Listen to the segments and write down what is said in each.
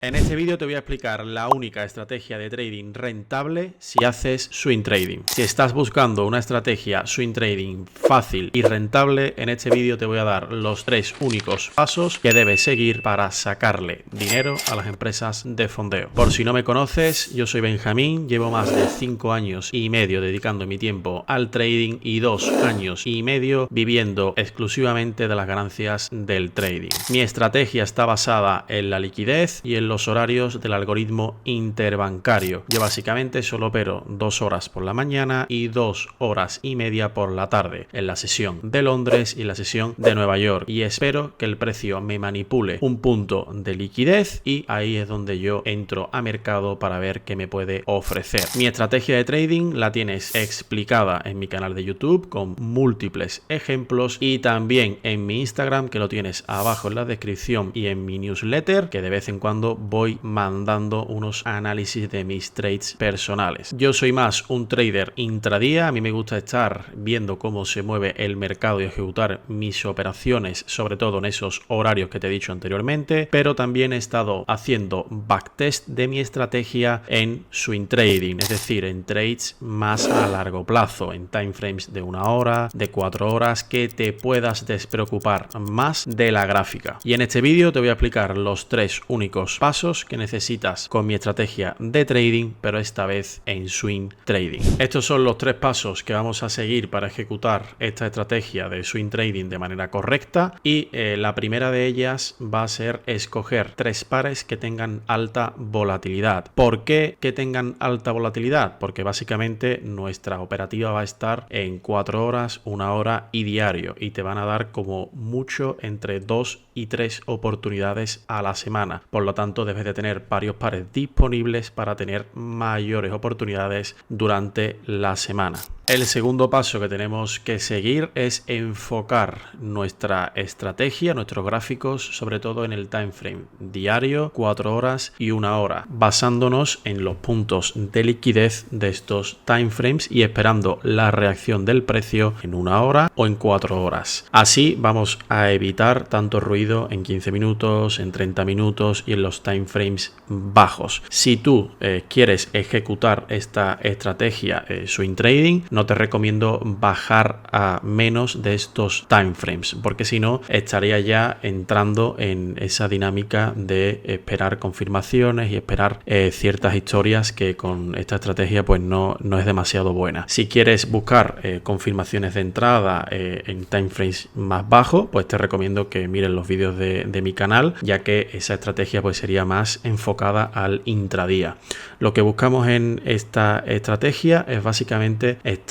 En este vídeo te voy a explicar la única estrategia de trading rentable si haces swing trading. Si estás buscando una estrategia swing trading fácil y rentable, en este vídeo te voy a dar los 3 únicos pasos que debes seguir para sacarle dinero a las empresas de fondeo. Por si no me conoces, yo soy Benjamín, llevo más de 5 años y medio dedicando mi tiempo al trading y 2 años y medio viviendo exclusivamente de las ganancias del trading. Mi estrategia está basada en la liquidez y en los horarios del algoritmo interbancario. Yo básicamente solo opero 2 horas por la mañana y 2 horas y media por la tarde en la sesión de Londres y la sesión de Nueva York, y espero que el precio me manipule un punto de liquidez y ahí es donde yo entro a mercado para ver qué me puede ofrecer. Mi estrategia de trading la tienes explicada en mi canal de YouTube con múltiples ejemplos y también en mi Instagram, que lo tienes abajo en la descripción, y en mi newsletter, que de vez en cuando voy mandando unos análisis de mis trades personales. Yo soy más un trader intradía, a mí me gusta estar viendo cómo se mueve el mercado y ejecutar mis operaciones, sobre todo en esos horarios que te he dicho anteriormente, pero también he estado haciendo backtest de mi estrategia en swing trading, es decir, en trades más a largo plazo, en time frames de 1 hora, de 4 horas, que te puedas despreocupar más de la gráfica. Y en este vídeo te voy a explicar los 3 únicos pasos que necesitas con mi estrategia de trading, pero esta vez en swing trading. Estos son los 3 pasos que vamos a seguir para ejecutar esta estrategia de swing trading de manera correcta, y la primera de ellas va a ser escoger 3 pares que tengan alta volatilidad. ¿Por qué que tengan alta volatilidad? Porque básicamente nuestra operativa va a estar en 4 horas, 1 hora y diario, y te van a dar como mucho entre 2 y 3 oportunidades a la semana. Por lo tanto, debes de tener varios pares disponibles para tener mayores oportunidades durante la semana. El segundo paso que tenemos que seguir es enfocar nuestra estrategia, nuestros gráficos, sobre todo en el time frame diario, 4 horas y 1 hora, basándonos en los puntos de liquidez de estos time frames y esperando la reacción del precio en 1 hora o en 4 horas. Así vamos a evitar tanto ruido en 15 minutos, en 30 minutos y en los time frames bajos. Si tú quieres ejecutar esta estrategia swing trading, no te recomiendo bajar a menos de estos time frames, porque si no estaría ya entrando en esa dinámica de esperar confirmaciones y esperar ciertas historias que con esta estrategia pues no es demasiado buena. Si quieres buscar confirmaciones de entrada en time frames más bajos, pues te recomiendo que mires los vídeos de mi canal, ya que esa estrategia pues sería más enfocada al intradía. Lo que buscamos en esta estrategia es básicamente estar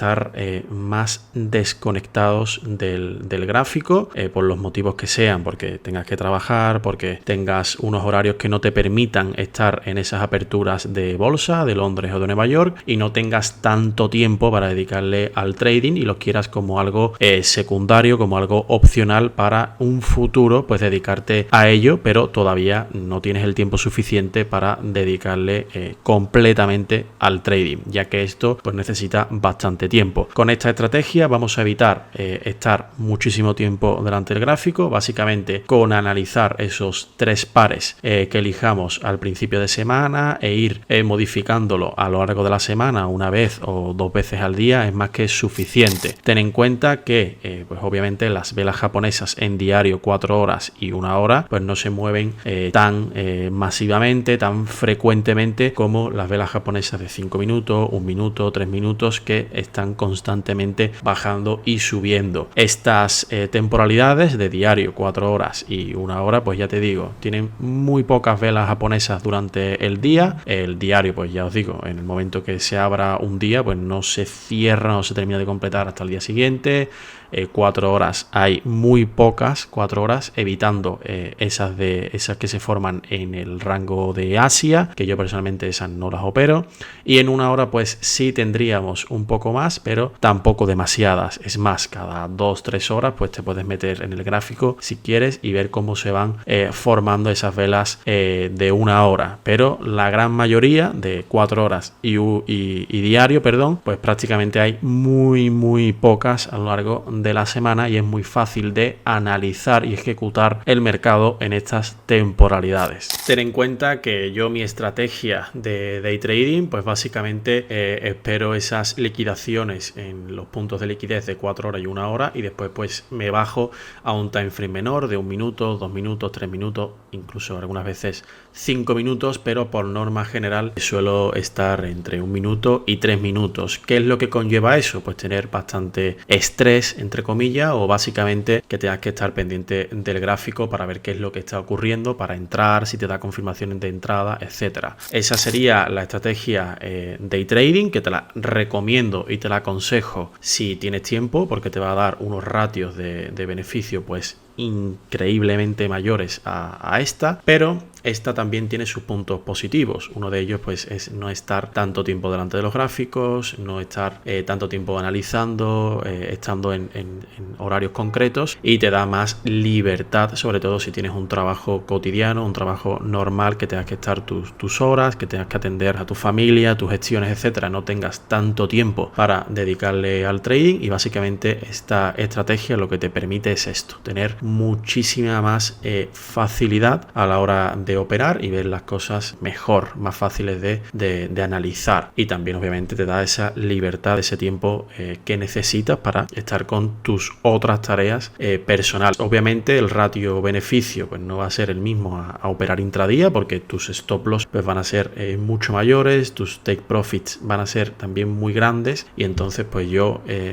más desconectados del gráfico, por los motivos que sean, porque tengas que trabajar, porque tengas unos horarios que no te permitan estar en esas aperturas de bolsa de Londres o de Nueva York y no tengas tanto tiempo para dedicarle al trading y los quieras como algo secundario, como algo opcional para un futuro, pues dedicarte a ello, pero todavía no tienes el tiempo suficiente para dedicarle completamente al trading, ya que esto pues necesita bastante tiempo. Con esta estrategia vamos a evitar estar muchísimo tiempo delante del gráfico, básicamente con analizar esos 3 pares que elijamos al principio de semana e ir modificándolo a lo largo de la semana 1 vez o 2 veces al día es más que suficiente. Ten en cuenta que pues obviamente las velas japonesas en diario 4 horas y 1 hora pues no se mueven tan masivamente, tan frecuentemente como las velas japonesas de 5 minutos, 1 minuto, 3 minutos, que están constantemente bajando y subiendo. Estas temporalidades de diario 4 horas y 1 hora, pues ya te digo, tienen muy pocas velas japonesas durante el día. El diario, pues ya os digo, en el momento que se abra un día, pues no se cierra, no se termina de completar hasta el día siguiente. 4 horas hay muy pocas 4 horas, evitando esas que se forman en el rango de Asia, que yo personalmente esas no las opero, y en 1 hora pues sí tendríamos un poco más, pero tampoco demasiadas. Es más, cada 2-3 horas pues te puedes meter en el gráfico si quieres y ver cómo se van formando esas velas de 1 hora, pero la gran mayoría de 4 horas y diario, pues prácticamente hay muy pocas a lo largo de la semana y es muy fácil de analizar y ejecutar el mercado en estas temporalidades. Ten en cuenta que yo mi estrategia de day trading, pues básicamente espero esas liquidaciones en los puntos de liquidez de 4 horas y 1 hora y después pues me bajo a un time frame menor de 1 minuto, 2 minutos, 3 minutos, incluso algunas veces 5 minutos, pero por norma general suelo estar entre 1 minuto y 3 minutos. ¿Qué es lo que conlleva eso? Pues tener bastante estrés, entre comillas, o básicamente que tengas que estar pendiente del gráfico para ver qué es lo que está ocurriendo, para entrar, si te da confirmaciones de entrada, etcétera. Esa sería la estrategia day trading, que te la recomiendo y te la aconsejo si tienes tiempo, porque te va a dar unos ratios de beneficio pues increíblemente mayores a esta, pero esta también tiene sus puntos positivos. Uno de ellos pues es no estar tanto tiempo delante de los gráficos, no estar tanto tiempo analizando, estando en horarios concretos, y te da más libertad, sobre todo si tienes un trabajo cotidiano, un trabajo normal, que tengas que estar tus horas, que tengas que atender a tu familia, tus gestiones, etcétera, no tengas tanto tiempo para dedicarle al trading. Y básicamente esta estrategia lo que te permite es esto, tener muchísima más facilidad a la hora de operar y ver las cosas mejor, más fáciles de analizar, y también obviamente te da esa libertad, ese tiempo que necesitas para estar con tus otras tareas personales. Obviamente el ratio beneficio pues no va a ser el mismo a operar intradía, porque tus stop loss pues van a ser mucho mayores, tus take profits van a ser también muy grandes, y entonces pues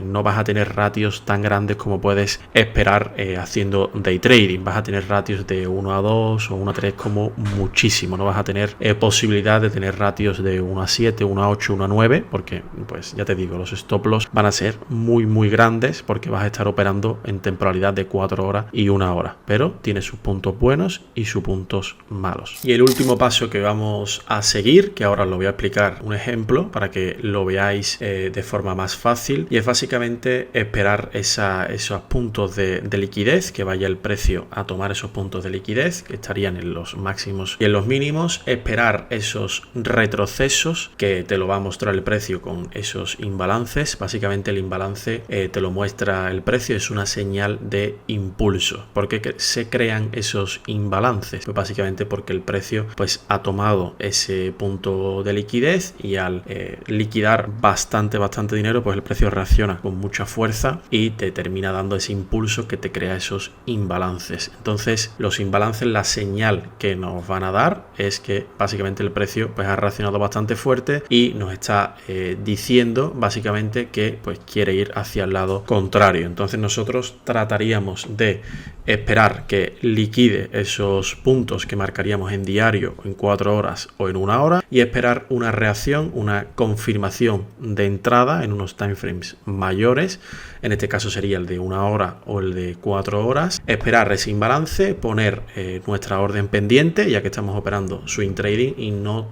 no vas a tener ratios tan grandes como puedes esperar haciendo day trading. Vas a tener ratios de 1 a 2 o 1 a 3 como muchísimo. No vas a tener posibilidad de tener ratios de 1 a 7, 1 a 8, 1 a 9, porque pues ya te digo, los stop loss van a ser muy grandes, porque vas a estar operando en temporalidad de 4 horas y 1 hora, pero tiene sus puntos buenos y sus puntos malos. Y el último paso que vamos a seguir, que ahora lo voy a explicar un ejemplo para que lo veáis de forma más fácil, y es básicamente esperar esos puntos de liquidez, que vaya el precio a tomar esos puntos de liquidez que estarían en los máximos y en los mínimos, esperar esos retrocesos que te lo va a mostrar el precio con esos imbalances. Básicamente el imbalance te lo muestra el precio, es una señal de impulso. ¿Por qué se crean esos imbalances? Pues básicamente porque el precio pues ha tomado ese punto de liquidez, y al liquidar bastante dinero, pues el precio reacciona con mucha fuerza y te termina dando ese impulso que te crea esos imbalances. Entonces los imbalances, la señal que nos van a dar es que básicamente el precio pues ha reaccionado bastante fuerte y nos está diciendo básicamente que pues quiere ir hacia el lado contrario. Entonces nosotros trataríamos de esperar que liquide esos puntos que marcaríamos en diario, en 4 horas o en 1 hora, y esperar una reacción, una confirmación de entrada en unos timeframes mayores. En este caso sería el de 1 hora o el de 4 horas. Esperar ese imbalance, poner nuestra orden pendiente, ya que estamos operando swing trading y no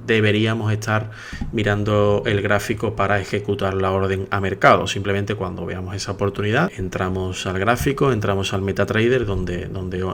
deberíamos estar mirando el gráfico para ejecutar la orden a mercado. Simplemente cuando veamos esa oportunidad, entramos al gráfico, entramos al MetaTrader donde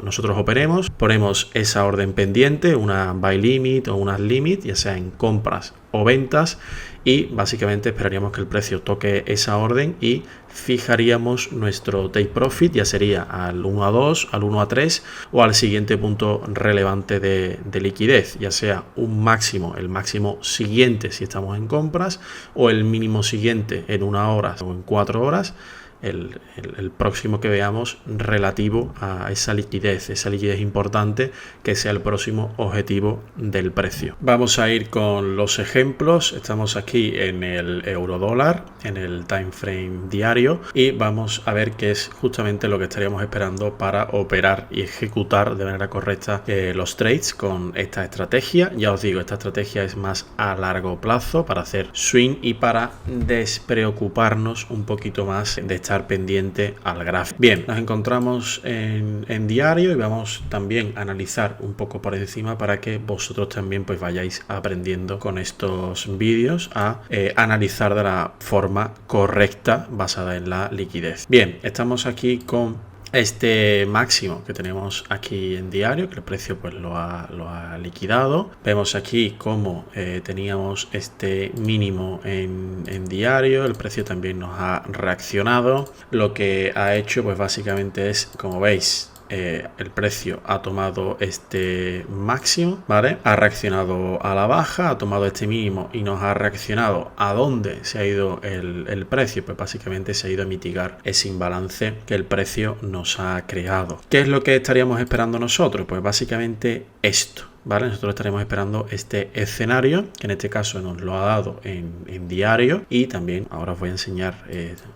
nosotros operemos, ponemos esa orden pendiente, una buy limit o una limit, ya sea en compras o ventas, y básicamente esperaríamos que el precio toque esa orden y fijaríamos nuestro take profit, ya sería al 1 a 2, al 1 a 3 o al siguiente punto relevante de liquidez, ya sea un máximo, el máximo siguiente si estamos en compras, o el mínimo siguiente en 1 hora o en 4 horas. El próximo que veamos relativo a esa liquidez importante, que sea el próximo objetivo del precio. Vamos a ir con los ejemplos. Estamos aquí en el euro dólar, en el time frame diario, y vamos a ver qué es justamente lo que estaríamos esperando para operar y ejecutar de manera correcta los trades con esta estrategia. Ya os digo, esta estrategia es más a largo plazo, para hacer swing y para despreocuparnos un poquito más de estar pendiente al gráfico. Bien, nos encontramos en diario y vamos también a analizar un poco por encima para que vosotros también pues vayáis aprendiendo con estos vídeos a analizar de la forma correcta basada en la liquidez. Bien, estamos aquí con este máximo que tenemos aquí en diario, que el precio pues lo ha liquidado. Vemos aquí cómo teníamos este mínimo en diario, el precio también nos ha reaccionado. Lo que ha hecho pues básicamente es, como veis, el precio ha tomado este máximo, ¿vale? Ha reaccionado a la baja, ha tomado este mínimo y nos ha reaccionado. ¿A dónde se ha ido el precio? Pues básicamente se ha ido a mitigar ese imbalance que el precio nos ha creado. ¿Qué es lo que estaríamos esperando nosotros? Pues básicamente esto, ¿vale? Nosotros estaremos esperando este escenario, que en este caso nos lo ha dado en diario, y también ahora os voy a enseñar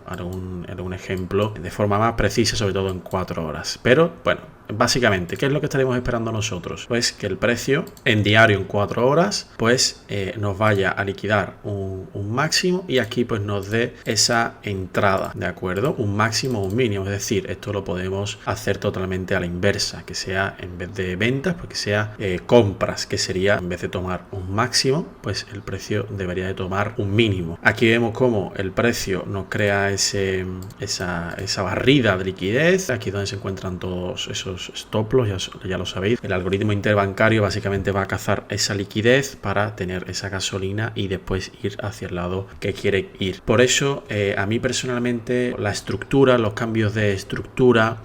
algún ejemplo de forma más precisa, sobre todo en 4 horas. Pero bueno, básicamente, ¿qué es lo que estaremos esperando nosotros? Pues que el precio en diario en 4 horas pues nos vaya a liquidar un máximo y aquí pues nos dé esa entrada, ¿de acuerdo? Un máximo o un mínimo, es decir, esto lo podemos hacer totalmente a la inversa, que sea en vez de ventas, pues que sea compras, que sería en vez de tomar un máximo, pues el precio debería de tomar un mínimo. Aquí vemos cómo el precio nos crea esa barrida de liquidez, aquí donde se encuentran todos esos stop loss, ya lo sabéis. El algoritmo interbancario básicamente va a cazar esa liquidez para tener esa gasolina y después ir hacia el lado que quiere ir. Por eso a mí personalmente la estructura, los cambios de estructura,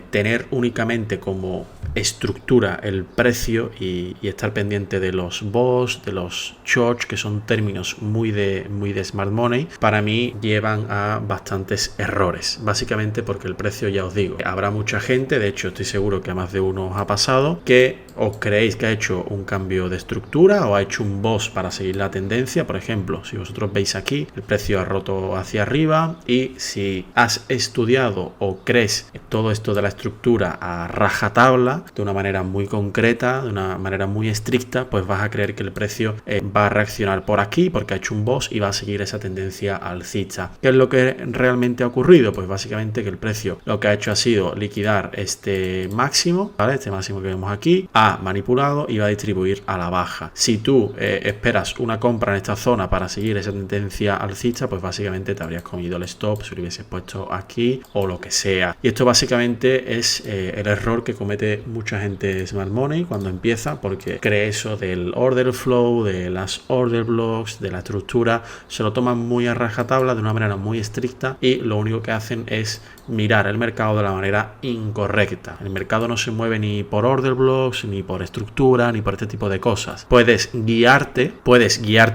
tener únicamente como estructura el precio y estar pendiente de los BOS, de los shorts, que son términos muy de smart money, para mí llevan a bastantes errores, básicamente porque el precio, ya os digo, habrá mucha gente, de hecho estoy seguro que a más de uno os ha pasado, que os creéis que ha hecho un cambio de estructura o ha hecho un BOS para seguir la tendencia. Por ejemplo, si vosotros veis aquí, el precio ha roto hacia arriba, y si has estudiado o crees todo esto de la estructura a rajatabla, de una manera muy concreta, de una manera muy estricta, pues vas a creer que el precio va a reaccionar por aquí porque ha hecho un BOS y va a seguir esa tendencia alcista. ¿Qué es lo que realmente ha ocurrido? Pues básicamente que el precio lo que ha hecho ha sido liquidar este máximo, ¿vale? Este máximo que vemos aquí, ha manipulado y va a distribuir a la baja. Si tú esperas una compra en esta zona para seguir esa tendencia alcista, pues básicamente te habrías comido el stop si lo hubieses puesto aquí o lo que sea. Y esto básicamente es el error que comete mucha gente smart money cuando empieza, porque cree eso del order flow, de las order blocks, de la estructura, se lo toman muy a rajatabla, de una manera muy estricta, y lo único que hacen es mirar el mercado de la manera incorrecta. El mercado no se mueve ni por order blocks, ni por estructura, ni por este tipo de cosas. Puedes guiarte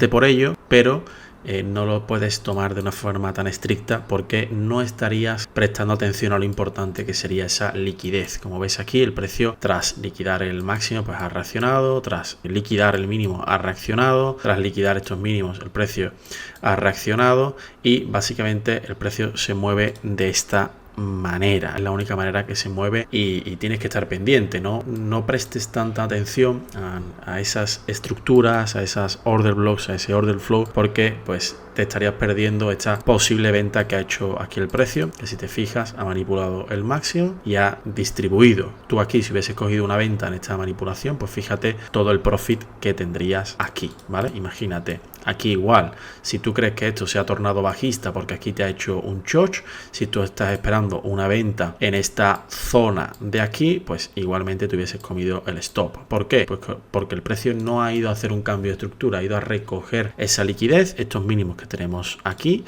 por ello, pero no lo puedes tomar de una forma tan estricta porque no estarías prestando atención a lo importante que sería esa liquidez. Como veis aquí, el precio tras liquidar el máximo pues ha reaccionado, tras liquidar el mínimo ha reaccionado, tras liquidar estos mínimos el precio ha reaccionado, y básicamente el precio se mueve de esta manera, es la única manera que se mueve, y tienes que estar pendiente, no prestes tanta atención a esas estructuras, a esas order blocks, a ese order flow, porque pues te estarías perdiendo esta posible venta que ha hecho aquí el precio, que si te fijas ha manipulado el máximo y ha distribuido. Tú aquí, si hubieses cogido una venta en esta manipulación, pues fíjate todo el profit que tendrías aquí, ¿vale? Imagínate. Aquí igual, si tú crees que esto se ha tornado bajista porque aquí te ha hecho un short, si tú estás esperando una venta en esta zona de aquí, pues igualmente te hubieses comido el stop. ¿Por qué? Pues porque el precio no ha ido a hacer un cambio de estructura, ha ido a recoger esa liquidez, estos mínimos que tenemos aquí,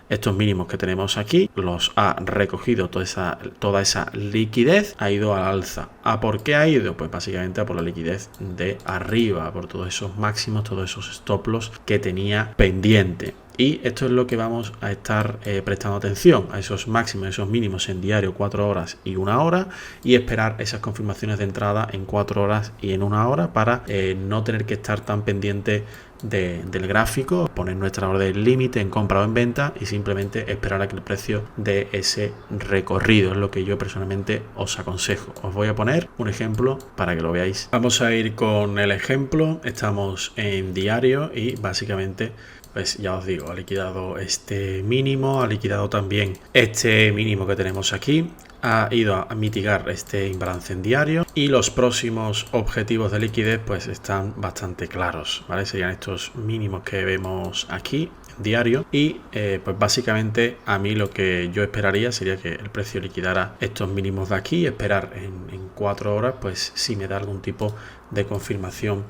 los ha recogido toda esa liquidez, ha ido al alza. ¿A por qué ha ido? Pues básicamente a por la liquidez de arriba, por todos esos máximos, todos esos stop loss que tenía pendiente. Y esto es lo que vamos a estar prestando atención, a esos máximos, esos mínimos en diario, 4 horas y 1 hora, y esperar esas confirmaciones de entrada en 4 horas y en 1 hora para no tener que estar tan pendiente del gráfico, poner nuestra orden límite en compra o en venta y simplemente esperar a que el precio dé ese recorrido. Es lo que yo personalmente os aconsejo. Os voy a poner un ejemplo para que lo veáis. Vamos a ir con el ejemplo. Estamos en diario y básicamente, pues ya os digo, ha liquidado este mínimo, ha liquidado también este mínimo que tenemos aquí, ha ido a mitigar este imbalance en diario y los próximos objetivos de liquidez pues están bastante claros, ¿vale? Serían estos mínimos que vemos aquí en diario y pues básicamente a mí lo que yo esperaría sería que el precio liquidara estos mínimos de aquí y esperar en 4 horas pues si me da algún tipo de confirmación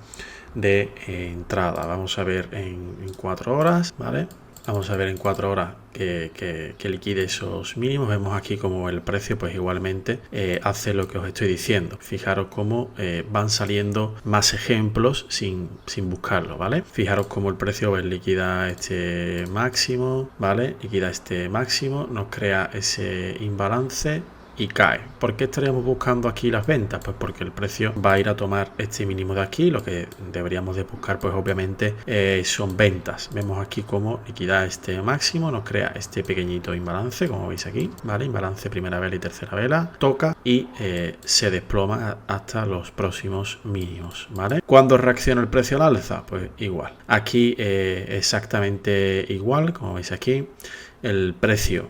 de entrada. Vamos a ver en 4 horas, ¿vale? Vamos a ver en 4 horas que liquide esos mínimos. Vemos aquí como el precio pues igualmente hace lo que os estoy diciendo. Fijaros cómo van saliendo más ejemplos sin buscarlo, ¿vale? Fijaros cómo el precio pues, liquida este máximo, ¿vale? Liquida este máximo, nos crea ese imbalance y cae. ¿Por qué estaríamos buscando aquí las ventas? Pues porque el precio va a ir a tomar este mínimo de aquí. Lo que deberíamos de buscar pues obviamente son ventas. Vemos aquí cómo liquida este máximo, nos crea este pequeñito imbalance, como veis aquí, ¿vale? Imbalance primera vela y tercera vela, toca y se desploma hasta los próximos mínimos, ¿vale? ¿Cuándo reacciona el precio al alza? Pues igual. Aquí exactamente igual, como veis aquí. El precio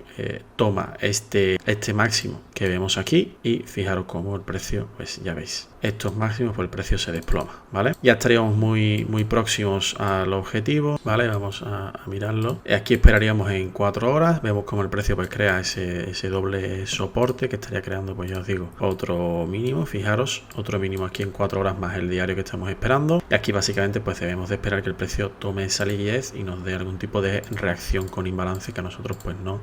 toma este máximo que vemos aquí y fijaros cómo el precio, pues ya veis, estos máximos, pues el precio se desploma, ¿vale? Ya estaríamos muy próximos al objetivo, ¿vale? Vamos a mirarlo. Aquí esperaríamos en 4 horas, vemos cómo el precio pues crea ese doble soporte que estaría creando, pues ya os digo, otro mínimo, fijaros, otro mínimo aquí en 4 horas más el diario que estamos esperando. Y aquí básicamente pues debemos de esperar que el precio tome esa liquidez y nos dé algún tipo de reacción con imbalance que a nosotros pues no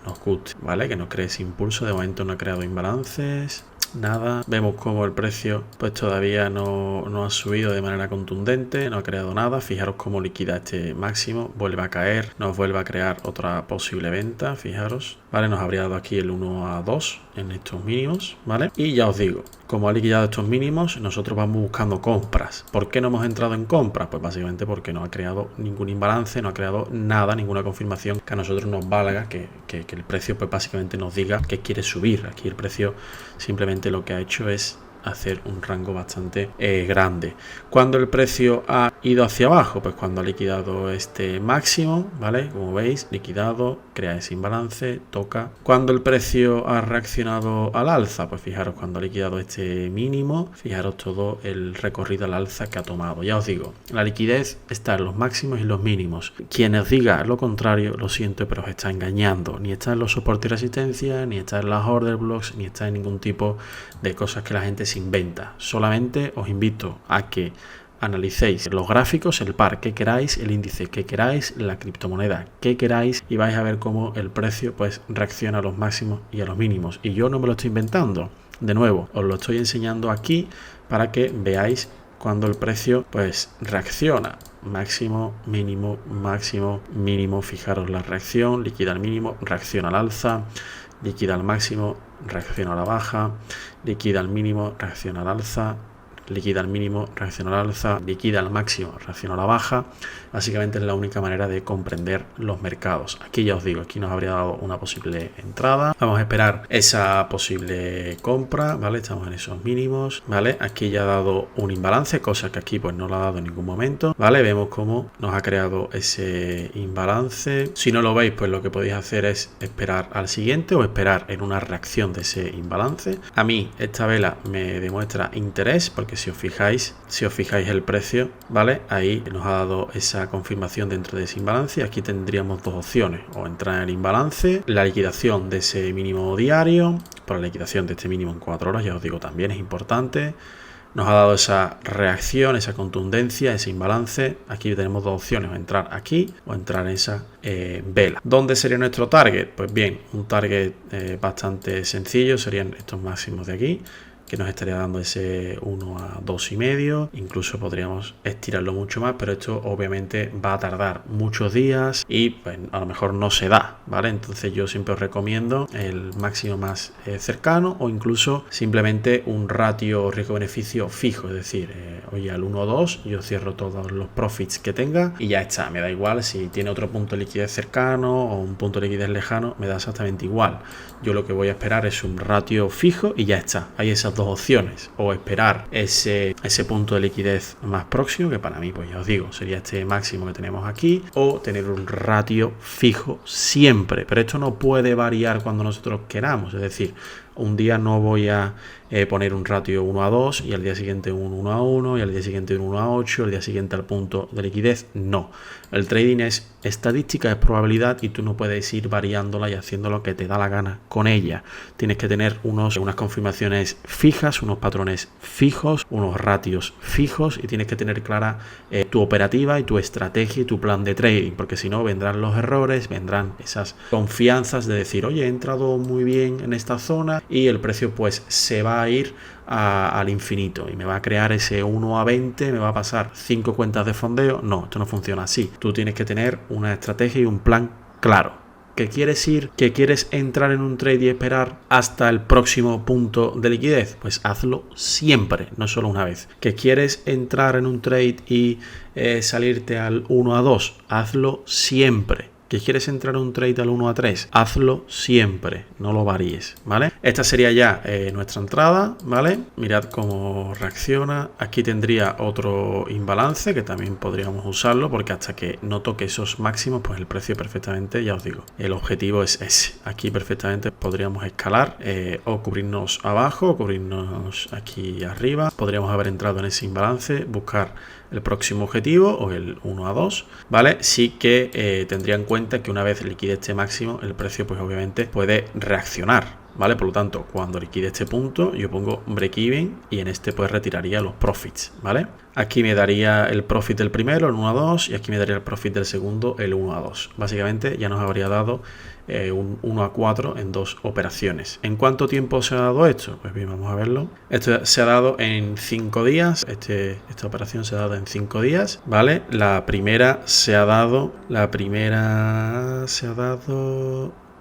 nos guste, ¿vale? Que nos cree ese impulso. De momento no ha creado imbalances, nada. Vemos como el precio pues todavía no ha subido de manera contundente, no ha creado nada. Fijaros cómo liquida este máximo, vuelve a caer, nos vuelve a crear otra posible venta, fijaros, ¿vale? Nos habría dado aquí el 1 a 2 en estos mínimos, ¿vale? Y ya os digo, como ha liquidado estos mínimos, nosotros vamos buscando compras. ¿Por qué no hemos entrado en compras? Pues básicamente porque no ha creado ningún imbalance, no ha creado nada, ninguna confirmación que a nosotros nos valga que el precio pues básicamente nos diga que quiere subir. Aquí el precio simplemente lo que ha hecho es hacer un rango bastante grande. Cuando el precio ha ido hacia abajo, pues cuando ha liquidado este máximo, ¿vale? Como veis, liquidado, crea ese imbalance, toca. Cuando el precio ha reaccionado al alza, pues fijaros, cuando ha liquidado este mínimo, fijaros todo el recorrido al alza que ha tomado. Ya os digo, la liquidez está en los máximos y los mínimos. Quienes diga lo contrario, lo siento, pero os está engañando. Ni está en los soportes y resistencia, ni está en las order blocks, ni está en ningún tipo de cosas que la gente se inventa. Solamente os invito a que analicéis los gráficos, el par que queráis, el índice que queráis, la criptomoneda que queráis y vais a ver cómo el precio pues reacciona a los máximos y a los mínimos. Y yo no me lo estoy inventando. De nuevo, os lo estoy enseñando aquí para que veáis cuando el precio pues reacciona. Máximo, mínimo, máximo, mínimo. Fijaros la reacción, liquida al mínimo, reacciona al alza, liquida al máximo, reacciona a la baja, liquida al mínimo, reacciona al alza, liquida al mínimo, reacciona al alza, liquida al máximo, reacciona a la baja. Básicamente es la única manera de comprender los mercados. Aquí ya os digo, aquí nos habría dado una posible entrada. Vamos a esperar esa posible compra, ¿vale? Estamos en esos mínimos, ¿vale? Aquí ya ha dado un imbalance, cosa que aquí pues no lo ha dado en ningún momento, ¿vale? Vemos cómo nos ha creado ese imbalance. Si no lo veis, pues lo que podéis hacer es esperar al siguiente o esperar en una reacción de ese imbalance. A mí esta vela me demuestra interés porque si os fijáis el precio, ¿vale? Ahí nos ha dado esa confirmación dentro de ese imbalance. Aquí tendríamos dos opciones, o entrar en el imbalance, la liquidación de ese mínimo diario, por la liquidación de este mínimo en 4 horas, ya os digo, también es importante. Nos ha dado esa reacción, esa contundencia, ese imbalance. Aquí tenemos dos opciones, o entrar aquí o entrar en esa vela. ¿Dónde sería nuestro target? Pues bien, un target bastante sencillo, serían estos máximos de aquí, que nos estaría dando ese 1 a 2,5. Incluso podríamos estirarlo mucho más, pero esto obviamente va a tardar muchos días y pues a lo mejor no se da, ¿vale? Entonces yo siempre os recomiendo el máximo más cercano o incluso simplemente un ratio riesgo-beneficio fijo, es decir, oye, al 1 o 2 yo cierro todos los profits que tenga y ya está, me da igual si tiene otro punto de liquidez cercano o un punto de liquidez lejano, me da exactamente igual. Yo lo que voy a esperar es un ratio fijo y ya está. Hay esas dos opciones, o esperar ese punto de liquidez más próximo, que para mí pues ya os digo sería este máximo que tenemos aquí, o tener un ratio fijo siempre, pero esto no puede variar cuando nosotros queramos, es decir, un día no voy a poner un ratio 1:2 y al día siguiente un 1:1 y al día siguiente un 1:8, al día siguiente al punto de liquidez. No, el trading es estadística, es probabilidad y tú no puedes ir variándola y haciendo lo que te da la gana con ella. Tienes que tener unas confirmaciones fijas, unos patrones fijos, unos ratios fijos y tienes que tener clara tu operativa y tu estrategia y tu plan de trading, porque si no vendrán los errores, vendrán esas confianzas de decir, oye, he entrado muy bien en esta zona y el precio pues se va a ir al infinito y me va a crear ese 1:20, me va a pasar 5 cuentas de fondeo. No, esto no funciona así. Tú tienes que tener una estrategia y un plan claro. ¿Que quieres entrar en un trade y esperar hasta el próximo punto de liquidez? Pues hazlo siempre, no solo una vez. ¿Que quieres entrar en un trade y salirte al 1:2? Hazlo siempre. ¿Que quieres entrar en un trade al 1:3? Hazlo siempre, no lo varíes, ¿vale? Esta sería ya nuestra entrada, ¿vale? Mirad cómo reacciona. Aquí tendría otro imbalance que también podríamos usarlo porque hasta que no toque esos máximos, pues el precio perfectamente, ya os digo, el objetivo es ese. Aquí perfectamente podríamos escalar o cubrirnos abajo o cubrirnos aquí arriba. Podríamos haber entrado en ese imbalance, buscar el próximo objetivo o el 1:2, ¿vale? Sí que tendría en cuenta que una vez liquide este máximo, el precio pues obviamente puede reaccionar, ¿vale? Por lo tanto, cuando liquide este punto, yo pongo break-even y en este pues retiraría los profits, ¿vale? Aquí me daría el profit del primero, el 1:2, y aquí me daría el profit del segundo, el 1:2. Básicamente ya nos habría dado un 1:4 en dos operaciones. ¿En cuánto tiempo se ha dado esto? Pues bien, vamos a verlo. Esto se ha dado en 5 días. Esta operación se ha dado en 5 días, ¿vale? La primera se ha dado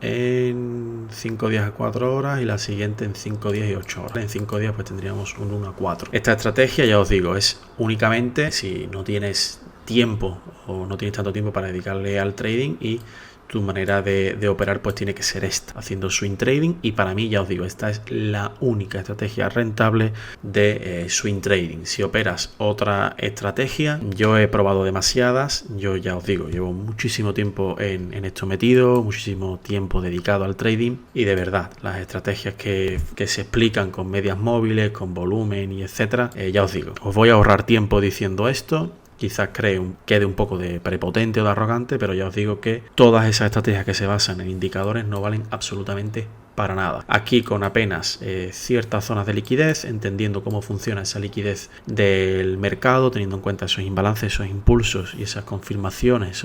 en 5 días a 4 horas y la siguiente en 5 días y 8 horas. En 5 días pues tendríamos un 1:4. Esta estrategia, ya os digo, es únicamente si no tienes tiempo o no tienes tanto tiempo para dedicarle al trading y tu manera de operar pues tiene que ser esta, haciendo swing trading, y para mí, ya os digo, esta es la única estrategia rentable de swing trading. Si operas otra estrategia, yo he probado demasiadas, yo ya os digo, llevo muchísimo tiempo en esto metido, muchísimo tiempo dedicado al trading y de verdad, las estrategias que se explican con medias móviles, con volumen y etcétera, ya os digo, os voy a ahorrar tiempo diciendo esto. Quizás quede un poco de prepotente o de arrogante, pero ya os digo que todas esas estrategias que se basan en indicadores no valen absolutamente para nada. Aquí con apenas ciertas zonas de liquidez, entendiendo cómo funciona esa liquidez del mercado, teniendo en cuenta esos imbalances, esos impulsos y esas confirmaciones,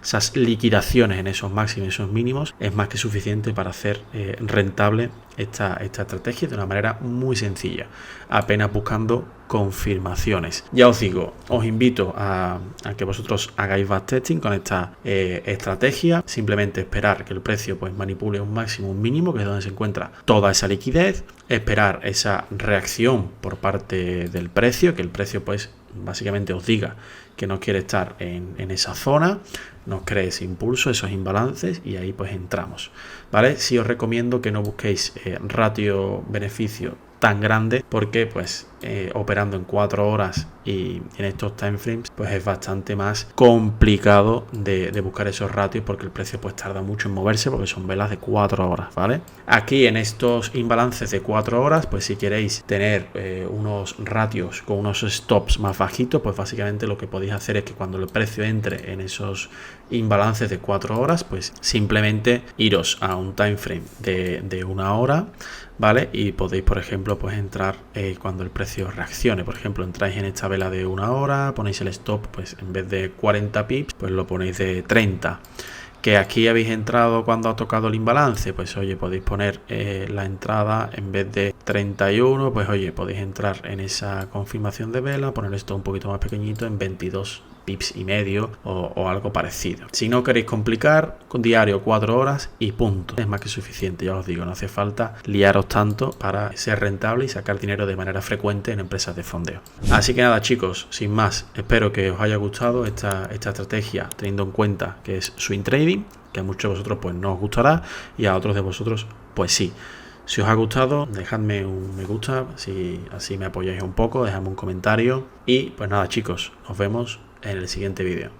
esas liquidaciones en esos máximos y esos mínimos, es más que suficiente para hacer rentable esta estrategia de una manera muy sencilla, apenas buscando confirmaciones. Ya os digo, os invito a que vosotros hagáis backtesting con esta estrategia, simplemente esperar que el precio pues manipule un máximo, un mínimo, que es donde se encuentra toda esa liquidez, esperar esa reacción por parte del precio, que el precio pues básicamente os diga que no quiere estar en esa zona, nos cree ese impulso, esos imbalances y ahí pues entramos, ¿vale? Sí os recomiendo que no busquéis ratio beneficio tan grande porque pues operando en 4 horas y en estos time frames pues es bastante más complicado de buscar esos ratios porque el precio pues tarda mucho en moverse porque son velas de 4 horas, ¿vale? Aquí en estos imbalances de 4 horas pues si queréis tener unos ratios con unos stops más bajitos, pues básicamente lo que podéis hacer es que cuando el precio entre en esos imbalances de 4 horas pues simplemente iros a un time frame de 1 hora, ¿vale? Y podéis, por ejemplo, pues entrar cuando el precio reaccione. Por ejemplo, entráis en esta vela de 1 hora, ponéis el stop, pues en vez de 40 pips, pues lo ponéis de 30. Que aquí habéis entrado cuando ha tocado el imbalance, pues oye, podéis poner la entrada en vez de 31, pues oye, podéis entrar en esa confirmación de vela, poner esto un poquito más pequeñito en 22 pips y medio o algo parecido. Si no queréis complicar, con diario 4 horas y punto. Es más que suficiente, ya os digo, no hace falta liaros tanto para ser rentable y sacar dinero de manera frecuente en empresas de fondeo. Así que nada, chicos, sin más, espero que os haya gustado esta estrategia, teniendo en cuenta que es swing trading, que a muchos de vosotros pues no os gustará y a otros de vosotros pues sí. Si os ha gustado, dejadme un me gusta, si así me apoyáis un poco, dejadme un comentario y pues nada, chicos, nos vemos en el siguiente vídeo.